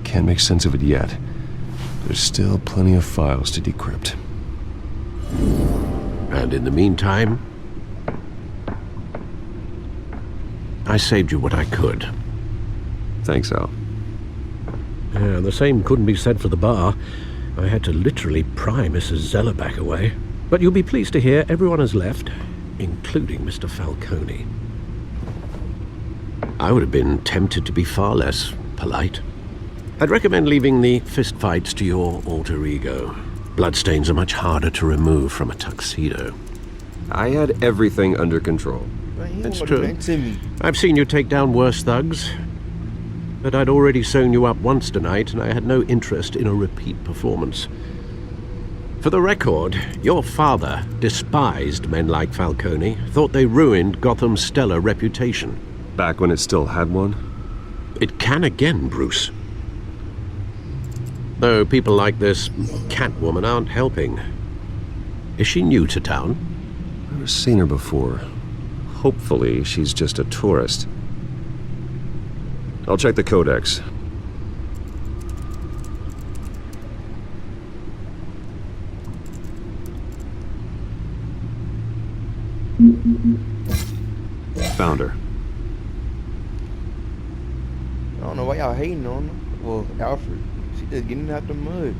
Can't make sense of it yet. There's still plenty of files to decrypt. And in the meantime, I saved you what I could. Thanks, Al. Yeah, the same couldn't be said for the bar. I had to literally pry Mrs. Zellerback away. But you'll be pleased to hear everyone has left, including Mr. Falcone. I would have been tempted to be far less polite. I'd recommend leaving the fistfights to your alter ego. Bloodstains are much harder to remove from a tuxedo. I had everything under control. That's true. I've seen you take down worse thugs. But I'd already sewn you up once tonight, and I had no interest in a repeat performance. For the record, your father despised men like Falcone, thought they ruined Gotham's stellar reputation. Back when it still had one? It can again, Bruce. Though people like this Catwoman aren't helping. Is she new to town? I've never seen her before. Hopefully, she's just a tourist. I'll check the codex. Found her. I don't know why y'all hating on her. Well, Alfred, she just getting out the mud.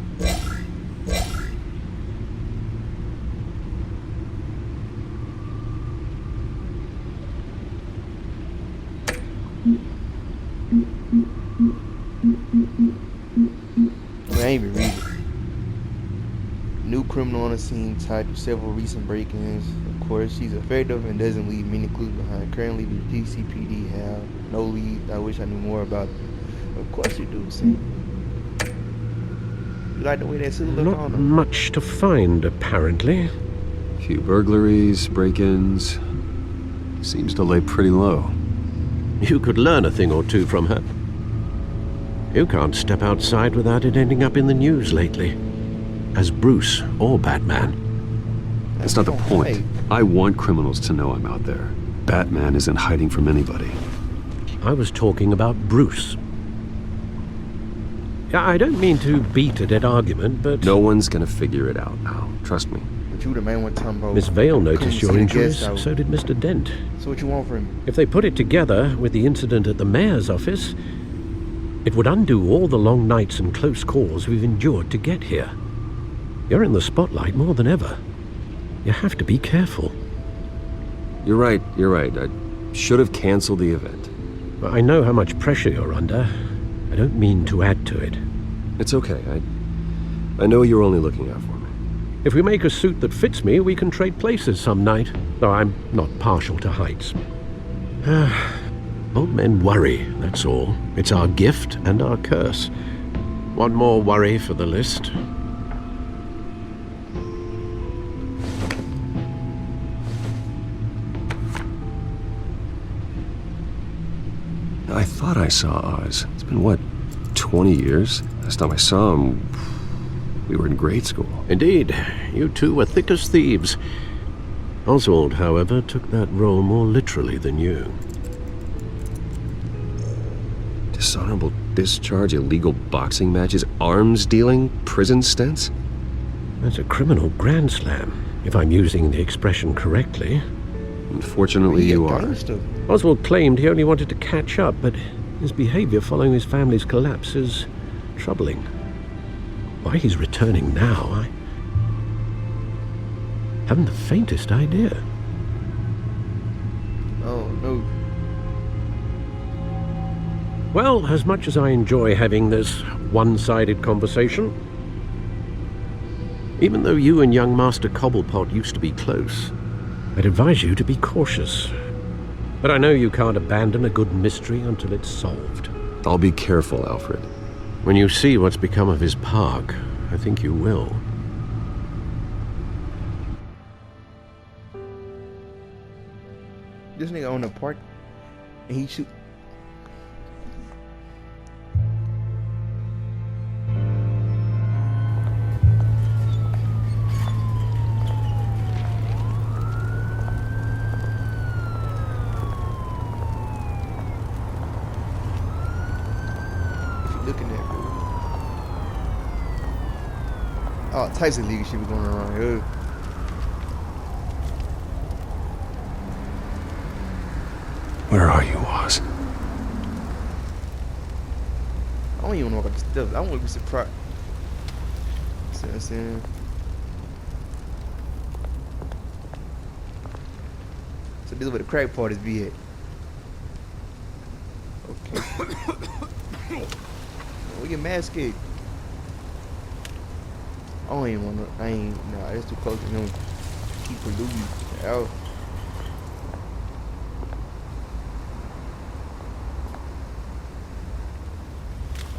Well, I ain't even reading. New criminal on the scene tied to several recent break-ins. Of course, she's effective and doesn't leave many clues behind. Currently, the GCPD have no lead. I wish I knew more about her. Of course you do, Sam. You like the way that suit look on her? Not much to find, apparently. A few burglaries, break-ins. Seems to lay pretty low. You could learn a thing or two from her. You can't step outside without it ending up in the news lately. As Bruce or Batman. That's not the point. I want criminals to know I'm out there. Batman isn't hiding from anybody. I was talking about Bruce. I don't mean to beat a dead argument, but... No one's gonna figure it out now. Trust me. But you the main one talking about... Miss Vale noticed your injuries, so did Mr. Dent. So what you want from him? If they put it together with the incident at the mayor's office, it would undo all the long nights and close calls we've endured to get here. You're in the spotlight more than ever. You have to be careful. You're right. I should have canceled the event. I know how much pressure you're under. I don't mean to add to it. It's okay. I know you're only looking out for me. If we make a suit that fits me, we can trade places some night. Though I'm not partial to heights. Old men worry, that's all. It's our gift and our curse. One more worry for the list. I thought I saw Oz. It's been, what, 20 years? Last time I saw him, we were in grade school. Indeed. You two were thick as thieves. Oswald, however, took that role more literally than you. Dishonorable discharge, illegal boxing matches, arms dealing, prison stints? That's a criminal grand slam, if I'm using the expression correctly. Unfortunately, you are. Oswald claimed he only wanted to catch up, but his behavior following his family's collapse is troubling. Why he's returning now, I haven't the faintest idea. Oh, no. Well, as much as I enjoy having this one-sided conversation, even though you and young Master Cobblepot used to be close, I'd advise you to be cautious. But I know you can't abandon a good mystery until it's solved. I'll be careful, Alfred. When you see what's become of his park, I think you will. This nigga own a park and he shoot. All types of legal shit was going on around here. Where are you, Oz? I don't even know about this stuff. I wouldn't be surprised. See what I'm saying? So this is where the crack parties be at. Okay. Where your mask at? I don't even wanna. Nah, that's too close to him. Keep polluting out.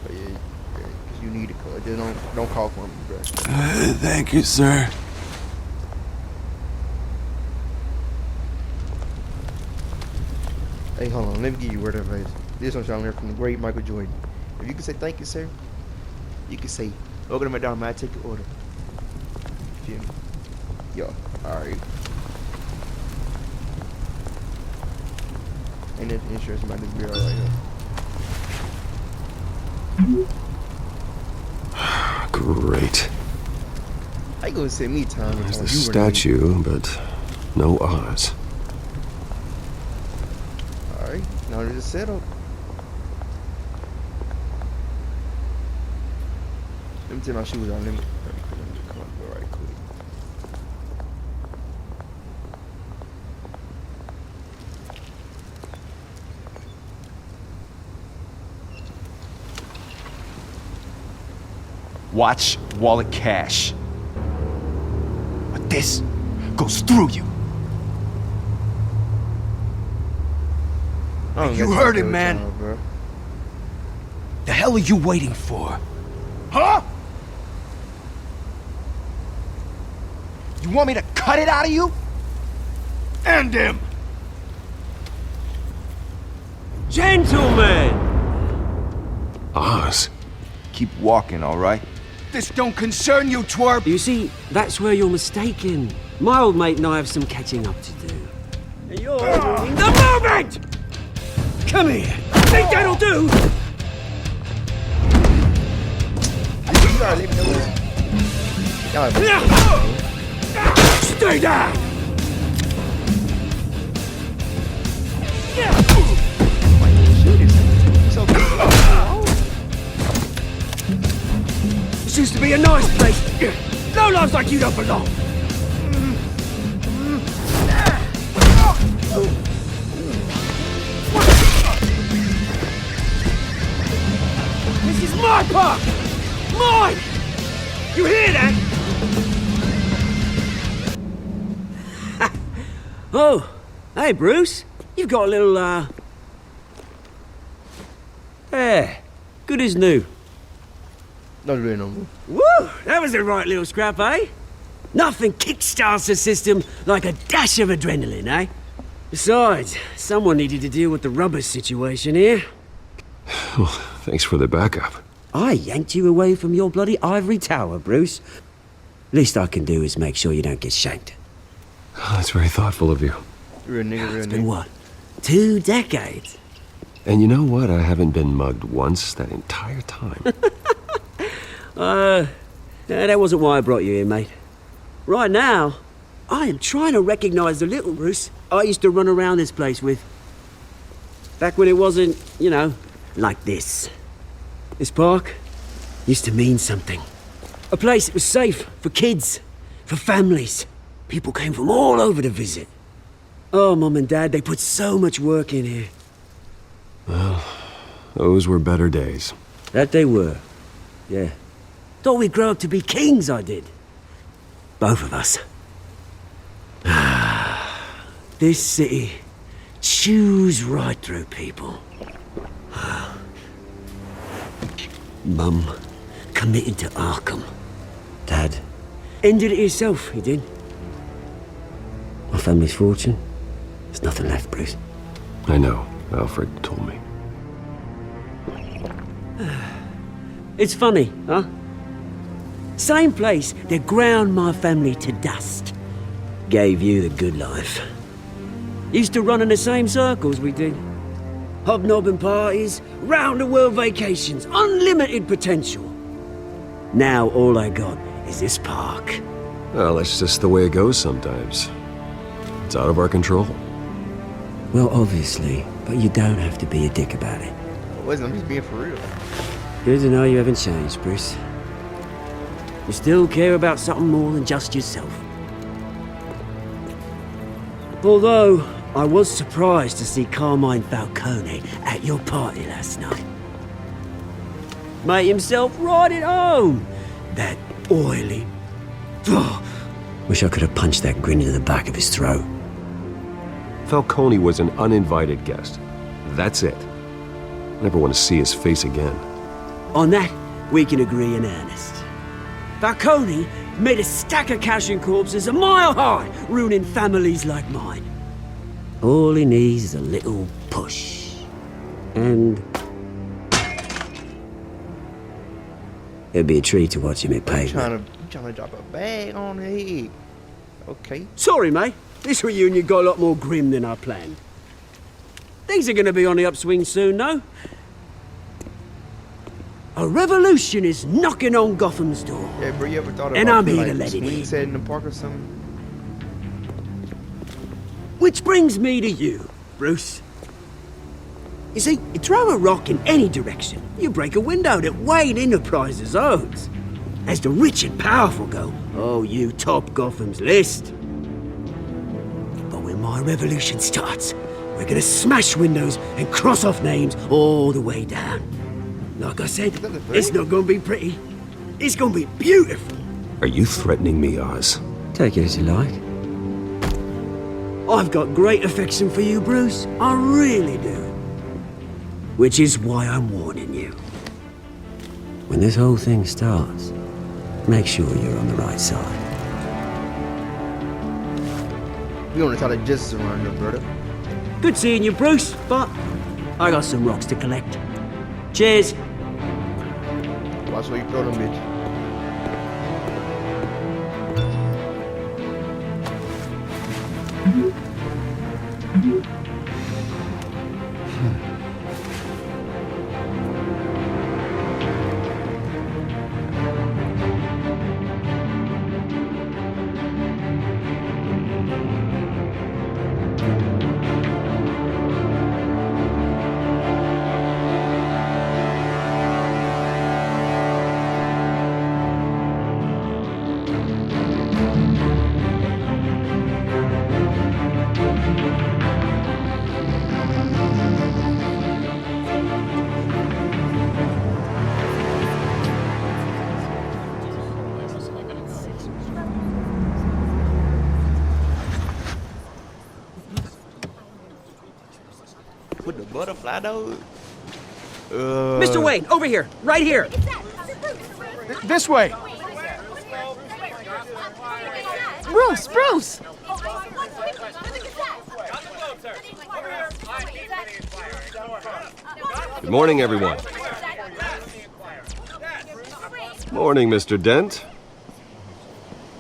But yeah, cause you need a call. Just don't call for me, bro. Thank you, sir. Hey, hold on. Let me give you a word of advice. This one shall learn from the great Michael Jordan. If you can say thank you, sir, you can say, "Welcome to McDonald's, man. I take your order." Feel me? Yo, alright. Ain't nothing interesting about this beer right here. Great. How you gonna send me time? There's on the you running? statue, but no Oz. Alright, now there's a setup. Let me take my shoes on. Let me come on, right quick. Watch wallet cash. But this goes through you. I don't You got heard time him, for man. time, bro. The hell are you waiting for? Huh? You want me to cut it out of you? End him! Gentlemen! Oz? Keep walking, all right? This don't concern you, twerp! You see, that's where you're mistaken. My old mate and I have some catching up to do. And you're ruining the moment! Come here! Think that'll do? You gotta let me know this. Y'all Stay down! It's okay. This used to be a nice place. No lives like you don't belong. This is my park! Mine! You hear that? Oh, hey Bruce. You've got a little, There. Good as new. Don't do that no more. Woo! That was a right little scrap, eh? Nothing kickstarts the system like a dash of adrenaline, eh? Besides, someone needed to deal with the rubber situation here. Well, thanks for the backup. I yanked you away from your bloody ivory tower, Bruce. Least I can do is make sure you don't get shanked. Oh, that's very thoughtful of you. Real nigga, real It's been nigga. what? 2 decades? And you know what? I haven't been mugged once that entire time. That wasn't why I brought you here, mate. Right now, I am trying to recognize the little Bruce I used to run around this place with. Back when it wasn't, you know, like this. This park used to mean something. A place that was safe for kids, for families. People came from all over to visit. Oh, Mum and Dad, they put so much work in here. Those were better days. That they were. Yeah. Thought we'd grow up to be kings, I did. Both of us. This city chews right through people. Mum committed to Arkham. Dad ended it himself, he did. My family's fortune, there's nothing left, Bruce. I know. Alfred told me. It's funny, huh? Same place that ground my family to dust. Gave you the good life. Used to run in the same circles we did. Hobnobbing parties, round-the-world vacations, unlimited potential. Now all I got is this park. Well, that's just the way it goes sometimes. It's out of our control. Well, obviously, but you don't have to be a dick about it. I'm just being for real. Good to know you haven't changed, Bruce. You still care about something more than just yourself. Although, I was surprised to see Carmine Falcone at your party last night. Made himself right at home. That oily... Oh, wish I could have punched that grin into the back of his throat. Falcone was an uninvited guest. That's it. I never want to see his face again. On that, we can agree in earnest. Falcone made a stack of cash and corpses a mile high, ruining families like mine. All he needs is a little push. And... it'd be a treat to watch him at pavement. I'm trying to drop a bag on the head. Okay. Sorry, mate. This reunion got a lot more grim than I planned. Things are gonna be on the upswing soon, though. A revolution is knocking on Gotham's door. Yeah, bro, you ever thought about And I'm putting, here to like, let it swing in. set in the park or something? Which brings me to you, Bruce. You see, you throw a rock in any direction, you break a window that Wayne Enterprises owns. As the rich and powerful go, oh, you top Gotham's list. But when my revolution starts, we're gonna smash windows and cross off names all the way down. Like I said, it's not gonna be pretty. It's gonna be beautiful. Are you threatening me, Oz? Take it as you like. I've got great affection for you, Bruce. I really do. Which is why I'm warning you. When this whole thing starts, make sure you're on the right side. We on the side of justice around here, brother. Good seeing you, Bruce, but I got some rocks to collect. Cheers. Watch where you throw them, bitch. With the butterfly though. Mr. Wayne, over here, right here. This way. Bruce! Good morning, everyone. Morning, Mr. Dent.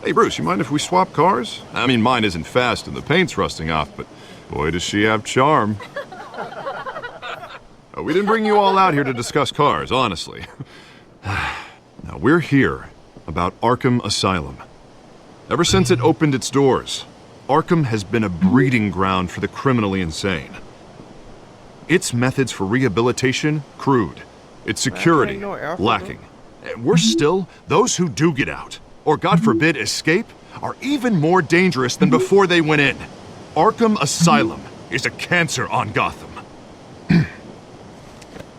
Hey, Bruce, you mind if we swap cars? I mean, mine isn't fast and the paint's rusting off, but boy, does she have charm. We didn't bring you all out here to discuss cars, honestly. Now, we're here about Arkham Asylum. Ever since it opened its doors, Arkham has been a breeding ground for the criminally insane. Its methods for rehabilitation, crude. Its security, lacking. And worse still, those who do get out, or God forbid escape, are even more dangerous than before they went in. Arkham Asylum is a cancer on Gotham.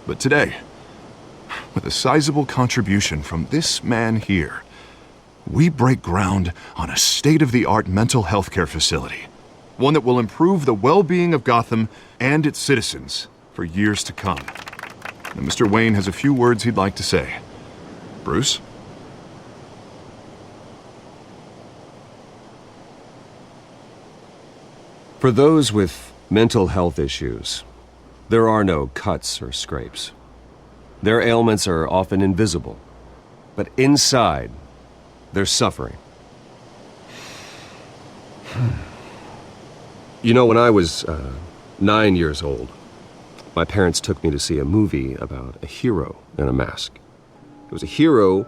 But today, with a sizable contribution from this man here, we break ground on a state-of-the-art mental health care facility. One that will improve the well-being of Gotham and its citizens for years to come. Now, Mr. Wayne has a few words he'd like to say. Bruce? For those with mental health issues, there are no cuts or scrapes. Their ailments are often invisible, but inside, they're suffering. You know, when I was 9 years old, my parents took me to see a movie about a hero in a mask. It was a hero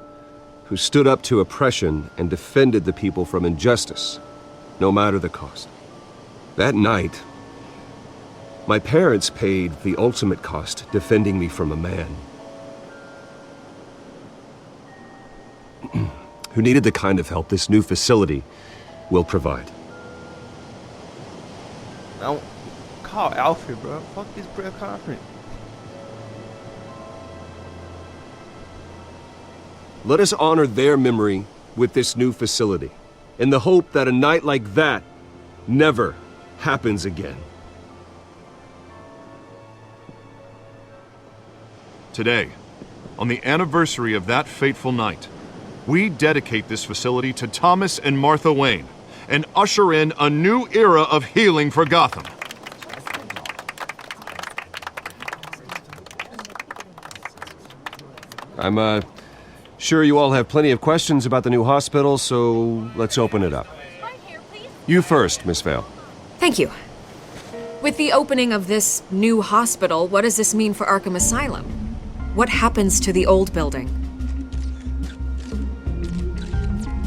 who stood up to oppression and defended the people from injustice, no matter the cost. That night, my parents paid the ultimate cost defending me from a man who needed the kind of help this new facility will provide. Don't call Alfred, bro. Fuck this press conference. Let us honor their memory with this new facility, in the hope that a night like that never happens again. Today, on the anniversary of that fateful night, we dedicate this facility to Thomas and Martha Wayne and usher in a new era of healing for Gotham. I'm, sure you all have plenty of questions about the new hospital, so let's open it up. You first, Miss Vale. Thank you. With the opening of this new hospital, what does this mean for Arkham Asylum? What happens to the old building?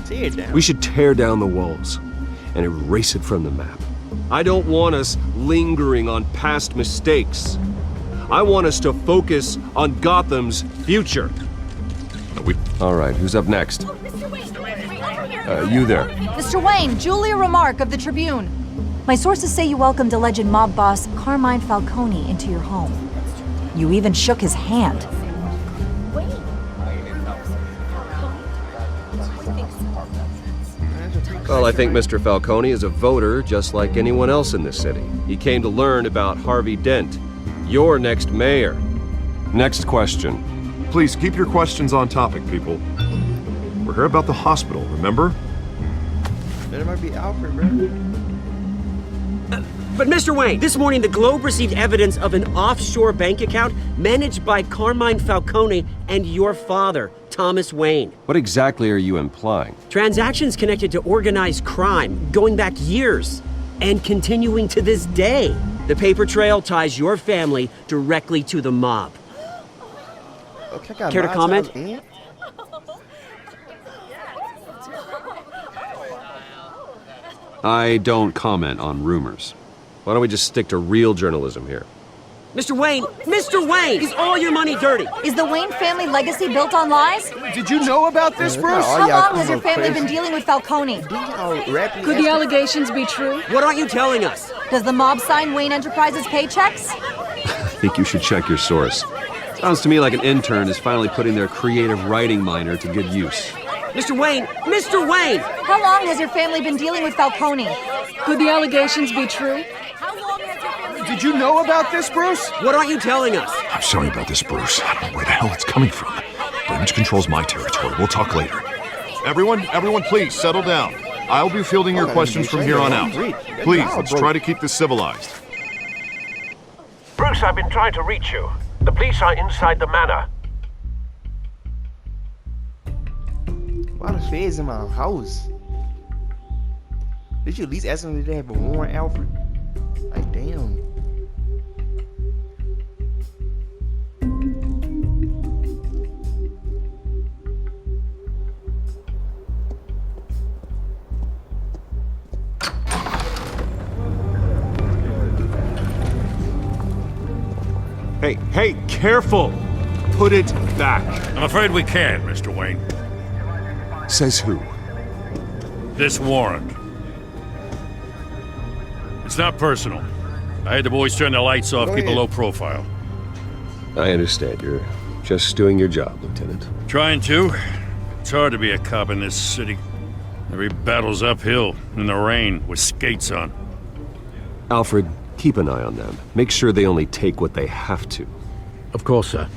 Tear it down. We should tear down the walls and erase it from the map. I don't want us lingering on past mistakes. I want us to focus on Gotham's future. All right, who's up next? You there. Mr. Wayne, Julia Remark of the Tribune. My sources say you welcomed alleged mob boss Carmine Falcone into your home. You even shook his hand. Well, I think Mr. Falcone is a voter just like anyone else in this city. He came to learn about Harvey Dent, your next mayor. Next question. Please keep your questions on topic, people. We're here about the hospital, remember? That might be Alfred, bro. But Mr. Wayne, this morning the Globe received evidence of an offshore bank account managed by Carmine Falcone and your father, Thomas Wayne. What exactly are you implying? Transactions connected to organized crime going back years and continuing to this day. The paper trail ties your family directly to the mob. Okay, Care to comment? I don't comment on rumors. Why don't we just stick to real journalism here? Mr. Wayne, is all your money dirty? Is the Wayne family legacy built on lies? Did you know about this, Bruce? How long has your family been dealing with Falcone? Could the allegations be true? What aren't you telling us? Does the mob sign Wayne Enterprises paychecks? I think you should check your source. Sounds to me like an intern is finally putting their creative writing minor to good use. Mr. Wayne! How long has your family been dealing with Falcone? Could the allegations be true? Did you know about this, Bruce? What aren't you telling us? I'm sorry about this, Bruce. I don't know where the hell it's coming from. Damage control's my territory. We'll talk later. Everyone, please, settle down. I'll be fielding your questions from here on out. Please, let's try to keep this civilized. Bruce, I've been trying to reach you. The police are inside the manor. Why the feds in my house? Did you at least ask them if they have a warrant, Alfred? Like, damn. Hey, careful! Put it back. I'm afraid we can't, Mr. Wayne. Says who? This warrant. It's not personal. I had the boys turn the lights off, keep a low profile. I understand. You're just doing your job, Lieutenant. Trying to. It's hard to be a cop in this city. Every battle's uphill, in the rain, with skates on. Alfred, keep an eye on them. Make sure they only take what they have to. Of course, sir.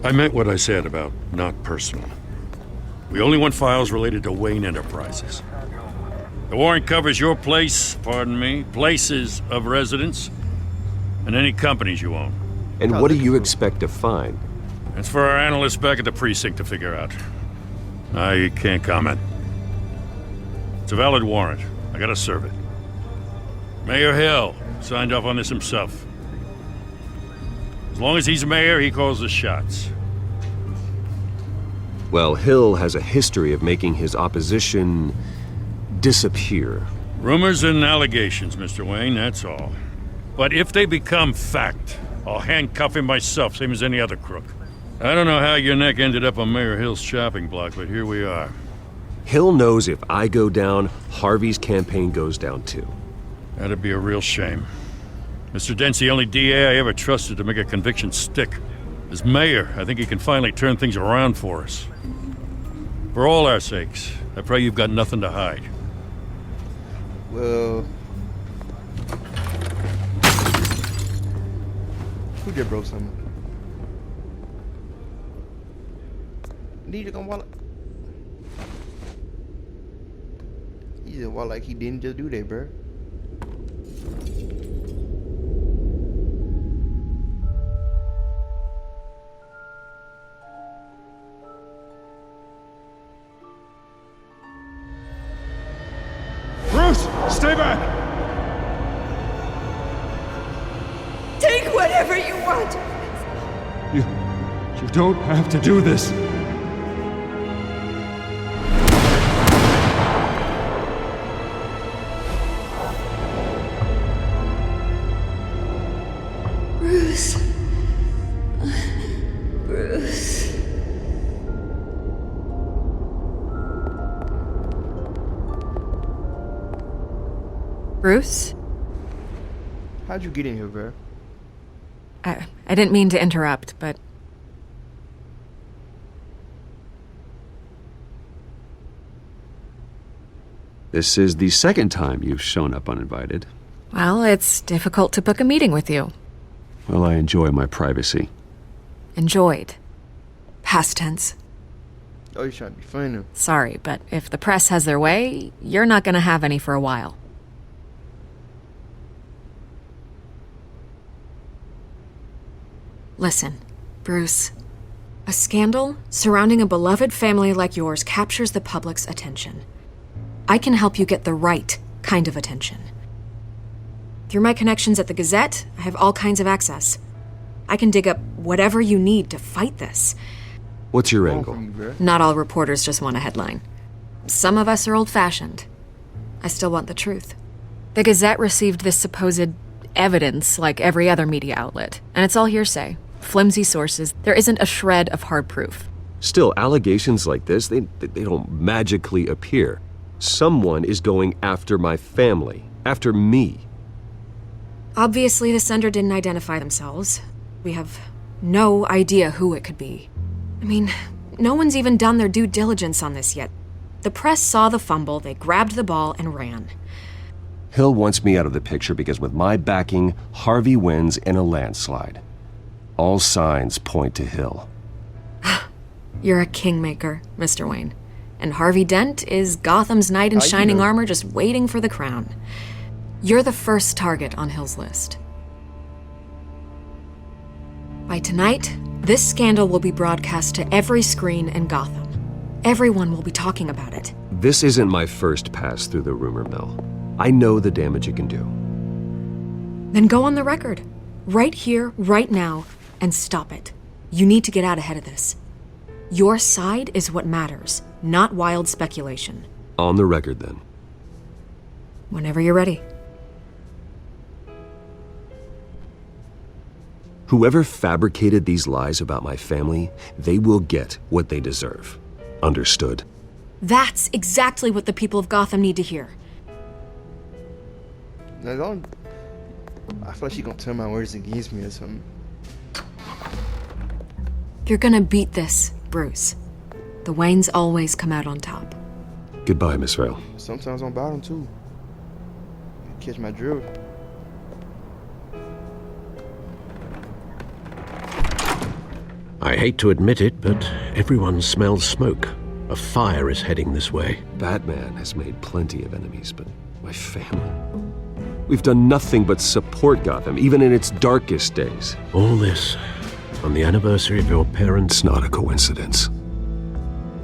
I meant what I said about not personal. We only want files related to Wayne Enterprises. The warrant covers your places of residence, and any companies you own. And what do you expect to find? It's for our analysts back at the precinct to figure out. I can't comment. It's a valid warrant. I gotta serve it. Mayor Hill signed off on this himself. As long as he's mayor, he calls the shots. Well, Hill has a history of making his opposition disappear. Rumors and allegations, Mr. Wayne, that's all. But if they become fact, I'll handcuff him myself, same as any other crook. I don't know how your neck ended up on Mayor Hill's chopping block, but here we are. Hill knows if I go down, Harvey's campaign goes down too. That'd be a real shame. Mr. Dent's the only DA I ever trusted to make a conviction stick. As mayor, I think he can finally turn things around for us. For all our sakes, I pray you've got nothing to hide. Well, who just broke something? Need to come walk. He just walk like he didn't just do that, bro. Bruce, stay back! Take whatever you want. You don't have to do this. Bruce. Bruce. Bruce? How'd you get in here, bro? I didn't mean to interrupt, but... This is the second time you've shown up uninvited. Well, it's difficult to book a meeting with you. Well, I enjoy my privacy. Enjoyed. Past tense. Oh, you're trying to be funny. Sorry, but if the press has their way, you're not gonna have any for a while. Listen, Bruce. A scandal surrounding a beloved family like yours captures the public's attention. I can help you get the right kind of attention. Through my connections at the Gazette, I have all kinds of access. I can dig up whatever you need to fight this. What's your angle? Not all reporters just want a headline. Some of us are old-fashioned. I still want the truth. The Gazette received this supposed evidence like every other media outlet, and it's all hearsay. Flimsy sources. There isn't a shred of hard proof. Still, allegations like this, they don't magically appear. Someone is going after my family, after me. Obviously, the sender didn't identify themselves. We have no idea who it could be. I mean, no one's even done their due diligence on this yet. The press saw the fumble, they grabbed the ball and ran. Hill wants me out of the picture because with my backing, Harvey wins in a landslide. All signs point to Hill. You're a kingmaker, Mr. Wayne. And Harvey Dent is Gotham's knight in shining armor just waiting for the crown. You're the first target on Hill's list. By tonight, this scandal will be broadcast to every screen in Gotham. Everyone will be talking about it. This isn't my first pass through the rumor mill. I know the damage it can do. Then go on the record. Right here, right now, and stop it. You need to get out ahead of this. Your side is what matters, not wild speculation. On the record, then. Whenever you're ready. Whoever fabricated these lies about my family, they will get what they deserve. Understood? That's exactly what the people of Gotham need to hear. Now, don't. I feel like she's gonna turn my words against me or something. You're gonna beat this, Bruce. The Waynes always come out on top. Goodbye, Miss Vale. Sometimes on bottom, too. Catch my drill. I hate to admit it, but everyone smells smoke. A fire is heading this way. Batman has made plenty of enemies, but my family... We've done nothing but support Gotham, even in its darkest days. All this on the anniversary of your parents'... It's not a coincidence.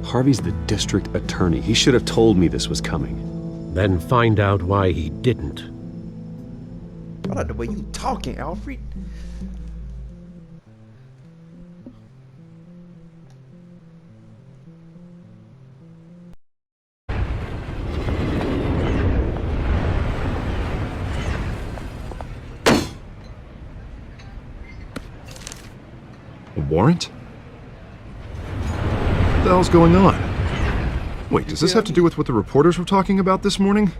Harvey's the district attorney. He should have told me this was coming. Then find out why he didn't. I like the way you talking, Alfred. A warrant? What the hell's going on? Wait, does this have to do with what the reporters were talking about this morning?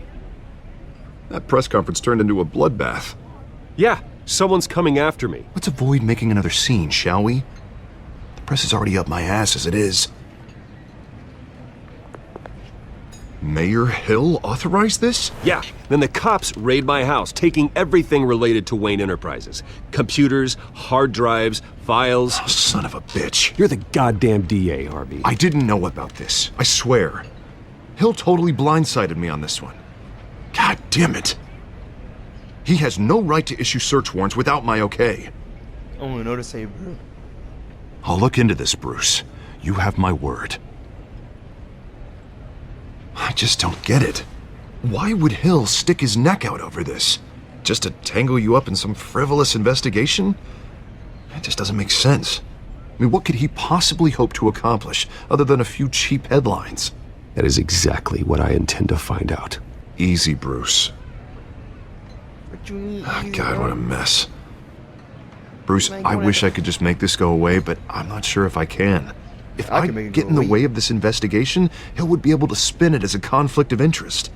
That press conference turned into a bloodbath. Yeah, someone's coming after me. Let's avoid making another scene, shall we? The press is already up my ass as it is. Mayor Hill authorized this? Yeah, then the cops raid my house, taking everything related to Wayne Enterprises. Computers, hard drives, files. Oh, son of a bitch. You're the goddamn DA, Harvey. I didn't know about this. I swear. Hill totally blindsided me on this one. God damn it. He has no right to issue search warrants without my okay. I don't know to say, bro. I'll look into this, Bruce. You have my word. I just don't get it. Why would Hill stick his neck out over this? Just to tangle you up in some frivolous investigation? It just doesn't make sense. I mean, what could he possibly hope to accomplish other than a few cheap headlines? That is exactly what I intend to find out. Easy, Bruce. What you need? Oh, God, what a mess. Bruce, I wish I could just make this go away, but I'm not sure if I can. If I can make it get go in the away. way of this investigation, Hill would be able to spin it as a conflict of interest.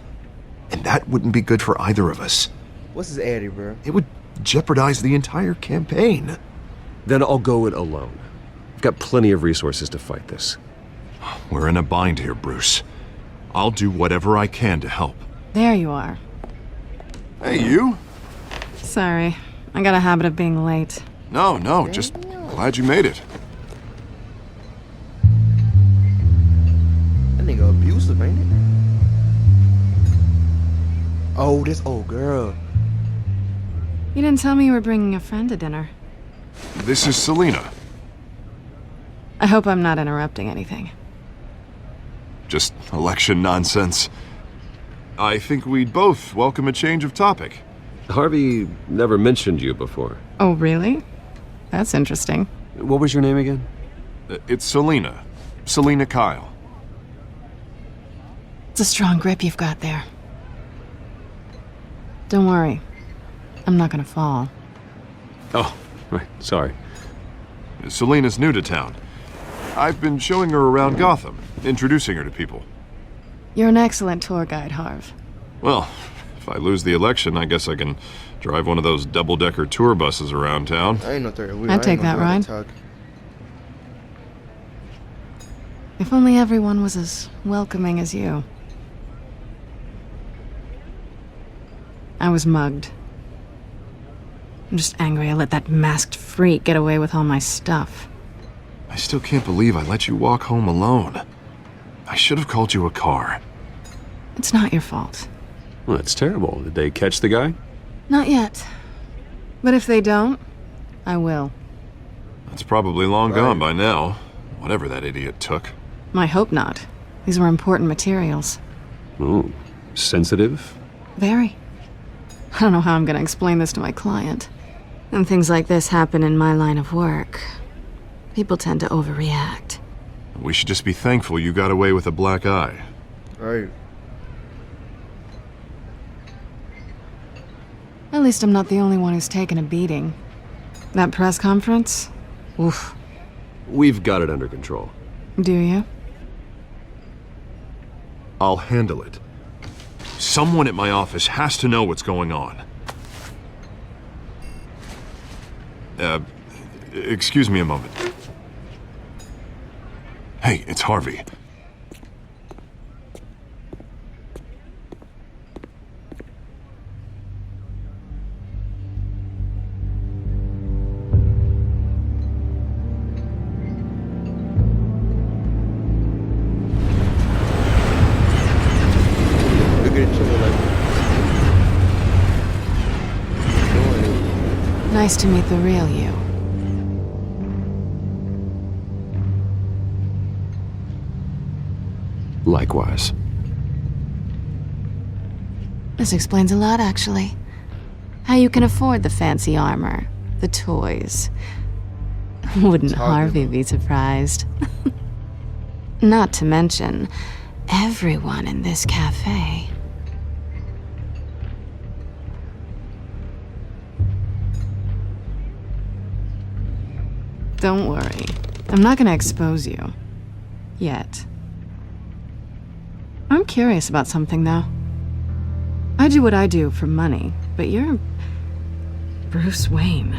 And that wouldn't be good for either of us. What's his addy, bro? It would jeopardize the entire campaign. Then I'll go it alone. I've got plenty of resources to fight this. We're in a bind here, Bruce. I'll do whatever I can to help. There you are. Hey, you? Sorry, I got a habit of being late. No, just glad you made it. That nigga abusive, ain't it? Oh, this old girl. You didn't tell me you were bringing a friend to dinner. This is Selena. I hope I'm not interrupting anything. Just election nonsense. I think we'd both welcome a change of topic. Harvey never mentioned you before. Oh, really? That's interesting. What was your name again? It's Selena. Selena Kyle. It's a strong grip you've got there. Don't worry. I'm not gonna fall. Oh, right, sorry. Selena's new to town. I've been showing her around Gotham, introducing her to people. You're an excellent tour guide, Harv. Well, if I lose the election, I guess I can drive one of those double-decker tour buses around town. I ain't no third wheel. I'd take that ride. If only everyone was as welcoming as you. I was mugged. I'm just angry I let that masked freak get away with all my stuff. I still can't believe I let you walk home alone. I should have called you a car. It's not your fault. Well, that's terrible. Did they catch the guy? Not yet. But if they don't, I will. That's probably long gone by now, whatever that idiot took. I hope not. These were important materials. Ooh, sensitive? Very. I don't know how I'm gonna explain this to my client. When things like this happen in my line of work, people tend to overreact. We should just be thankful you got away with a black eye. Right. At least I'm not the only one who's taken a beating. That press conference? Oof. We've got it under control. Do you? I'll handle it. Someone at my office has to know what's going on. Excuse me a moment. Hey, it's Harvey. Nice to meet the real you. Likewise. This explains a lot, actually. How you can afford the fancy armor, the toys. Wouldn't Harvey be surprised? Not to mention, everyone in this cafe. Don't worry. I'm not gonna expose you. Yet. I'm curious about something, though. I do what I do for money, but you're... Bruce Wayne.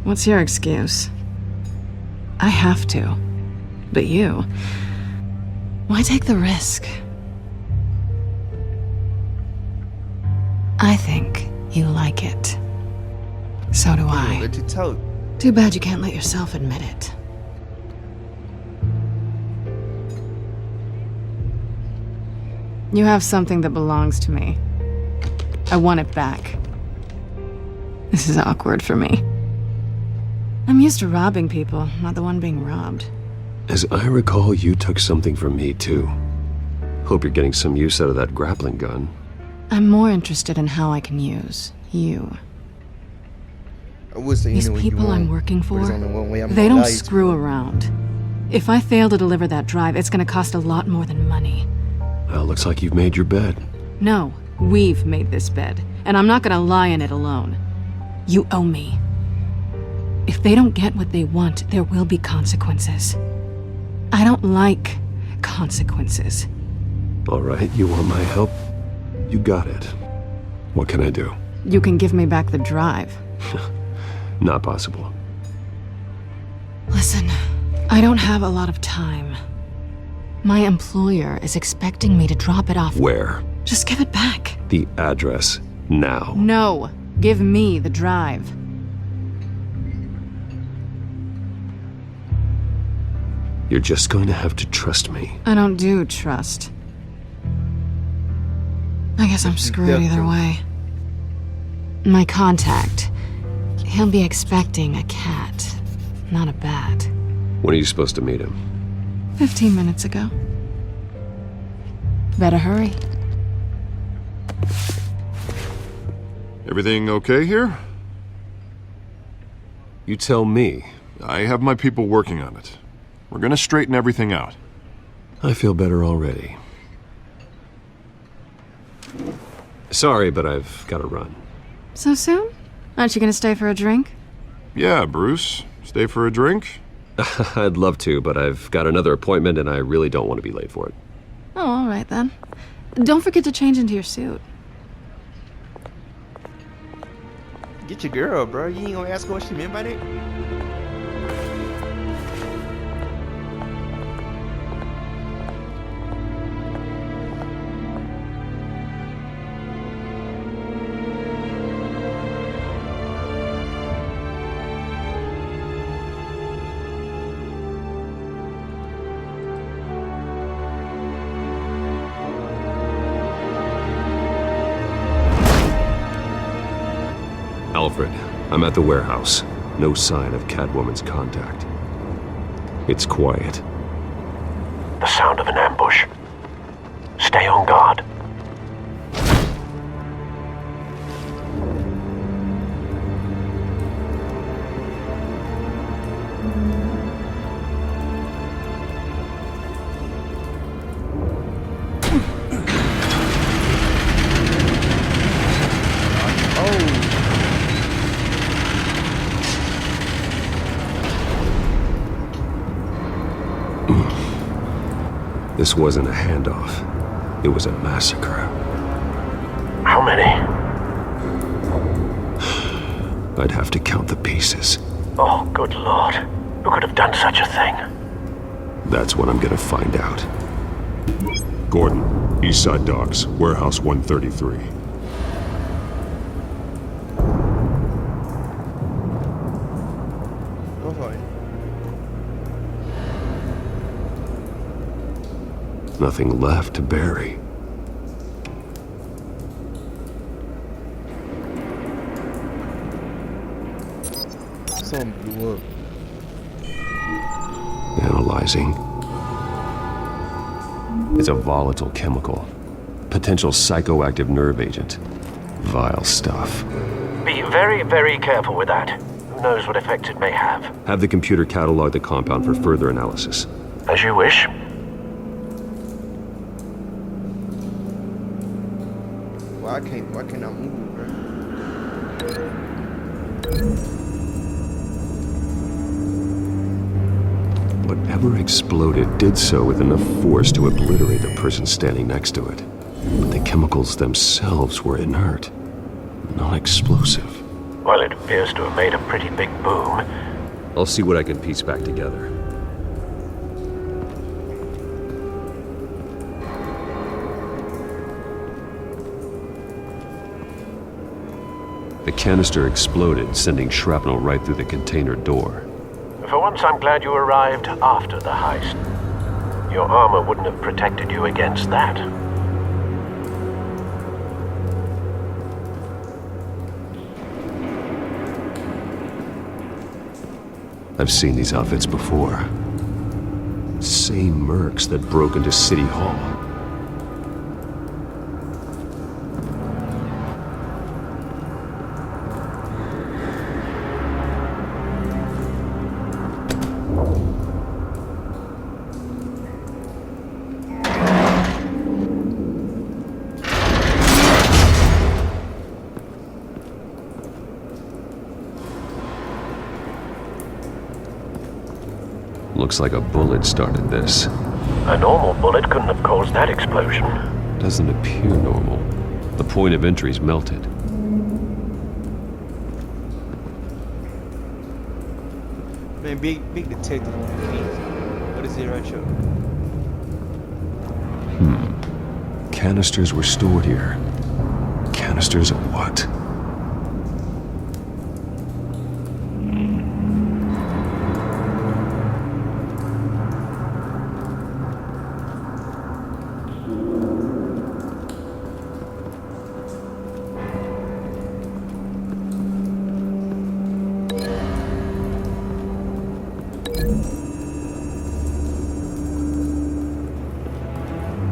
What's your excuse? I have to. But you... Why take the risk? I think you like it. So do I. Let you tell. Too bad you can't let yourself admit it. You have something that belongs to me. I want it back. This is awkward for me. I'm used to robbing people, not the one being robbed. As I recall, you took something from me, too. Hope you're getting some use out of that grappling gun. I'm more interested in how I can use you. I would say These anyway you people I'm want, working but for, it's only one way I'm they gonna don't allow you to. screw around. If I fail to deliver that drive, it's gonna cost a lot more than money. Well, looks like you've made your bed. No, we've made this bed, and I'm not gonna lie in it alone. You owe me. If they don't get what they want, there will be consequences. I don't like consequences. All right, you want my help? You got it. What can I do? You can give me back the drive. Not possible. Listen, I don't have a lot of time. My employer is expecting me to drop it off. Where? Just give it back. The address, now. No, give me the drive. You're just going to have to trust me. I don't do trust. I guess I'm screwed either way. My contact, he'll be expecting a cat, not a bat. When are you supposed to meet him? 15 minutes ago. Better hurry. Everything okay here? You tell me. I have my people working on it. We're gonna straighten everything out. I feel better already. Sorry, but I've got to run. So soon? Aren't you gonna stay for a drink? Yeah, Bruce. Stay for a drink? I'd love to, but I've got another appointment and I really don't want to be late for it. Oh, all right then. Don't forget to change into your suit. Get your girl, bro. You ain't gonna ask her what she meant by that? Alfred, I'm at the warehouse. No sign of Catwoman's contact. It's quiet. The sound of an ambush. Stay on guard. This wasn't a handoff. It was a massacre. How many? I'd have to count the pieces. Oh, good lord. Who could have done such a thing? That's what I'm gonna find out. Gordon, Eastside Docks, Warehouse 133. Go for it. Nothing left to bury. Something blew up. Analyzing. It's a volatile chemical. Potential psychoactive nerve agent. Vile stuff. Be very, very careful with that. Who knows what effect it may have. Have the computer catalog the compound for further analysis. As you wish. Why can't I move, bro? Whatever exploded did so with enough force to obliterate the person standing next to it. But the chemicals themselves were inert, not explosive. Well, it appears to have made a pretty big boom. I'll see what I can piece back together. The canister exploded, sending shrapnel right through the container door. For once, I'm glad you arrived after the heist. Your armor wouldn't have protected you against that. I've seen these outfits before. Same mercs that broke into City Hall. Looks like a bullet started this. A normal bullet couldn't have caused that explosion. Doesn't appear normal. The point of entry's melted. Man, big detective. What is it right here? Canisters were stored here. Canisters of what?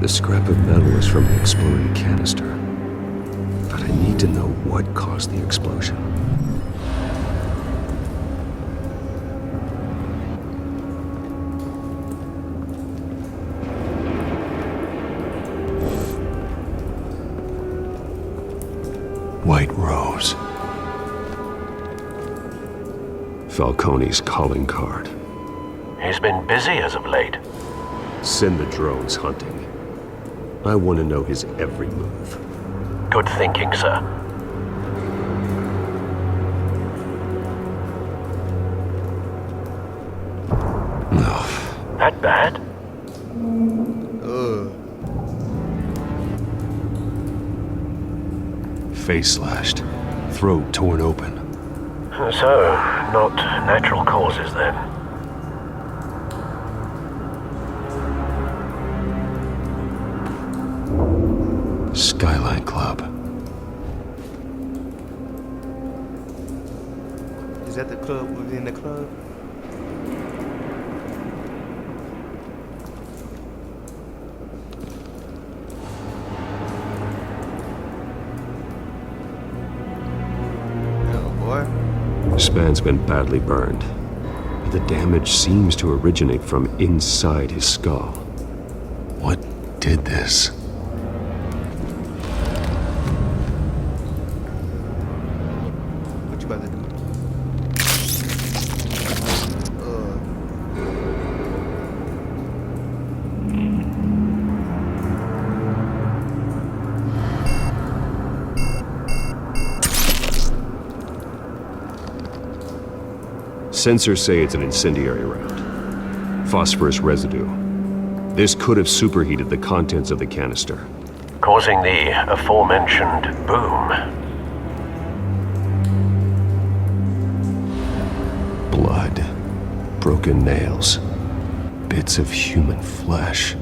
The scrap of metal is from the exploding canister. But I need to know what caused the explosion. White Rose. Falcone's calling card. He's been busy as of late. Send the drones hunting. I want to know his every move. Good thinking, sir. No. That bad? Face slashed. Throat torn open. So, not natural causes then. Skyline Club. Is that the club within the club? Oh boy. Span's been badly burned. But the damage seems to originate from inside his skull. What did this? About to do. Sensors say it's an incendiary round. Phosphorus residue. This could have superheated the contents of the canister, causing the aforementioned boom. Blood, broken nails, bits of human flesh.